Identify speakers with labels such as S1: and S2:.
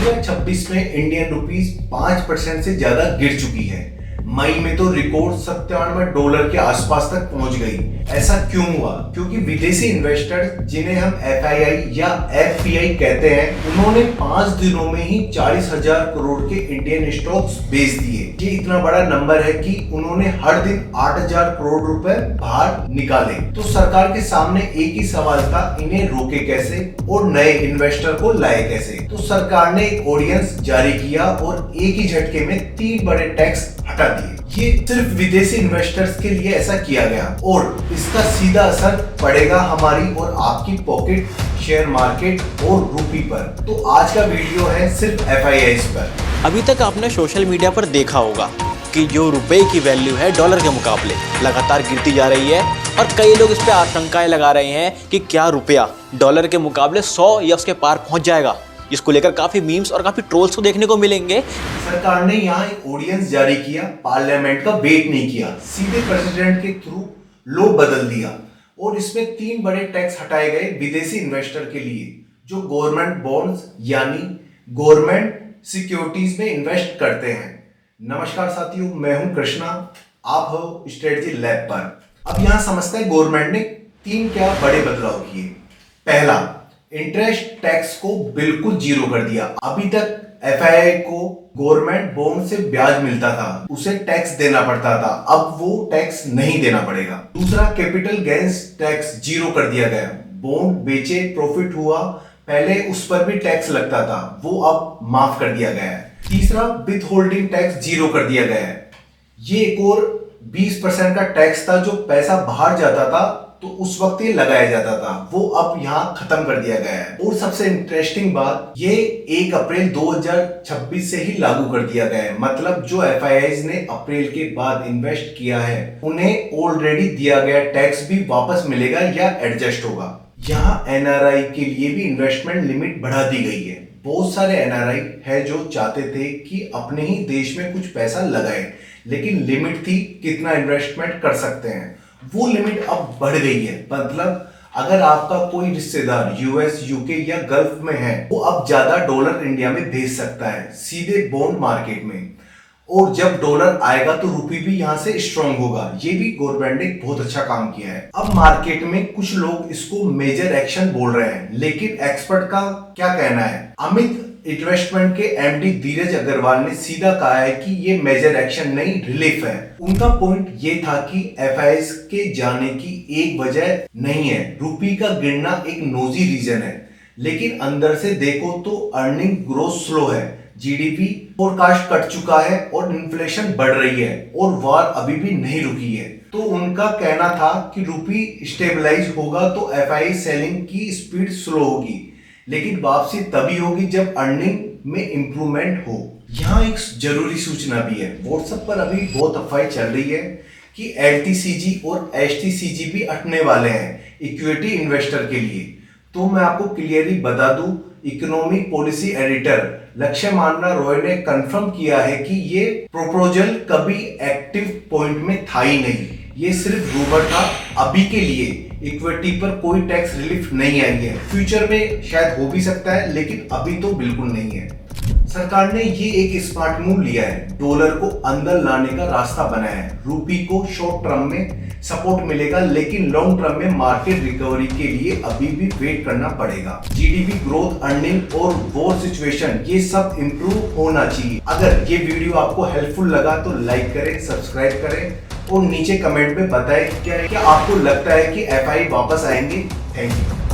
S1: 2026 में Indian rupees 5% से ज्यादा गिर चुकी है। मई में तो रिकॉर्ड $97 के आसपास तक पहुंच गई। ऐसा क्यों हुआ? क्योंकि विदेशी इन्वेस्टर, जिन्हें हम FII या FPI कहते हैं, उन्होंने 5 दिनों में ही 40,000 करोड़ के इंडियन स्टॉक्स बेच दिए। ये इतना बड़ा नंबर है कि उन्होंने हर दिन 8,000 करोड़ रुपए बाहर निकाले। तो सरकार के सामने एक ही सवाल था, इन्हें रोके कैसे और नए इन्वेस्टर को लाए कैसे। तो सरकार ने एक ऑर्डिनेंस जारी किया और एक ही झटके में 3 बड़े टैक्स हटा दिए। ये सिर्फ विदेशी इन्वेस्टर्स के लिए ऐसा किया गया और इसका सीधा असर पड़ेगा हमारी और आपकी पॉकेट, शेयर मार्केट और रुपी पर। तो आज का वीडियो है सिर्फ FIIs पर।
S2: अभी तक आपने सोशल मीडिया पर देखा होगा कि जो रुपए की वैल्यू है डॉलर के मुकाबले लगातार गिरती जा रही है और कई लोग इस पे आशंकाएं लगा रहे हैं कि क्या रुपया डॉलर के मुकाबले 100 या उसके पार पहुंच जाएगा। इसको लेकर काफी मीम्स और काफी ट्रोल्स को देखने को मिलेंगे।
S1: सरकार ने यहाँ एक ऑर्डिनेंस जारी किया, पार्लियामेंट का वेट नहीं किया, सीधे प्रेसिडेंट के थ्रू लॉ बदल दिया और इसमें 3 बड़े टैक्स हटाए गए विदेशी इन्वेस्टर के लिए जो गवर्नमेंट बॉन्ड्स यानी गवर्नमेंट सिक्योरिटीज में इन्वेस्ट करते हैं। नमस्कार साथियों, मैं हूं कृष्णा, आप हो स्ट्रेटजी लैब पर। अब यहाँ समझते हैं गवर्नमेंट ने 3 क्या बड़े बदलाव किए। पहला, इंटरेस्ट टैक्स को बिल्कुल जीरो कर दिया। अभी तक FII को गवर्नमेंट बॉन्ड से ब्याज मिलता था, उसे टैक्स देना पड़ता था, अब वो टैक्स नहीं देना पड़ेगा। दूसरा, कैपिटल गेन्स टैक्स जीरो कर दिया गया। बॉन्ड बेचे, प्रॉफिट हुआ, पहले उस पर भी टैक्स लगता था, वो अब माफ कर दिया गया है। तीसरा, विथ होल्डिंग टैक्स जीरो कर दिया गया है। ये एक और 20% का टैक्स था जो पैसा बाहर जाता था तो उस वक्त ये लगाया जाता था, वो अब यहाँ खत्म कर दिया गया है। और सबसे इंटरेस्टिंग बात, ये 1 अप्रैल 2026 से ही लागू कर दिया गया है। मतलब जो FIIs ने अप्रैल के बाद इन्वेस्ट किया है उन्हें ऑलरेडी दिया गया टैक्स भी वापस मिलेगा या एडजस्ट होगा। यहाँ NRI के लिए भी इन्वेस्टमेंट लिमिट बढ़ा दी गई है। बहुत सारे NRI है जो चाहते थे कि अपने ही देश में कुछ पैसा लगाए, लेकिन लिमिट थी कितना इन्वेस्टमेंट कर सकते हैं, वो लिमिट अब बढ़ गई है। मतलब अगर आपका कोई रिश्तेदार US, UK या गल्फ में है, वो अब ज्यादा डॉलर इंडिया में भेज सकता है सीधे बॉन्ड मार्केट में। और जब डॉलर आएगा तो रुपी भी यहाँ से स्ट्रांग होगा। ये भी गवर्नमेंट ने बहुत अच्छा काम किया है। अब मार्केट में कुछ लोग इसको मेजर एक्शन बोल रहे हैं, लेकिन एक्सपर्ट का क्या कहना है? अमित इन्वेस्टमेंट के MD धीरज अग्रवाल ने सीधा कहा है कि ये मेजर एक्शन नहीं, रिलीफ है। उनका पॉइंट ये था कि FIIs के जाने की एक वजह नहीं है, रुपी का गिरना एक नोजी रीजन है, लेकिन अंदर से देखो तो अर्निंग ग्रोथ स्लो है, GDP फोरकास्ट कट चुका है और इन्फ्लेशन बढ़ रही है और वार अभी भी नहीं रुकी है। तो उनका कहना था कि रुपी स्टेबलाइज होगा तो FII सेलिंग की स्पीड स्लो होगी, लेकिन वापसी तभी होगी जब अर्निंग में इंप्रूवमेंट हो। यहाँ एक जरूरी सूचना भी है, व्हाट्सएप पर अभी बहुत अफवाह चल रही है कि LTCG और HTCG भी हटने वाले हैं इक्विटी इन्वेस्टर के लिए। तो मैं आपको क्लियरली बता दूं, इकोनॉमिक पॉलिसी एडिटर लक्ष्यमाना रॉय ने कंफर्म किया है कि ये प्रपोजल कभी एक्टिव पॉइंट में था ही नहीं, ये सिर्फ रूमर था। अभी के लिए इक्विटी पर कोई टैक्स रिलीफ नहीं आई है, फ्यूचर में शायद हो भी सकता है, लेकिन अभी तो बिल्कुल नहीं है। सरकार ने ये एक स्मार्ट मूव लिया है, डॉलर को अंदर लाने का रास्ता बनाया है। रुपी को शॉर्ट टर्म में सपोर्ट मिलेगा, लेकिन लॉन्ग टर्म में मार्केट रिकवरी के लिए अभी भी वेट करना पड़ेगा। GDP ग्रोथ, अर्निंग और वॉर सिचुएशन, ये सब इंप्रूव होना चाहिए। अगर ये वीडियो आपको हेल्पफुल लगा तो लाइक करें, सब्सक्राइब करें और नीचे कमेंट में बताएं क्या आपको लगता है कि FII वापस आएंगे। Thank you.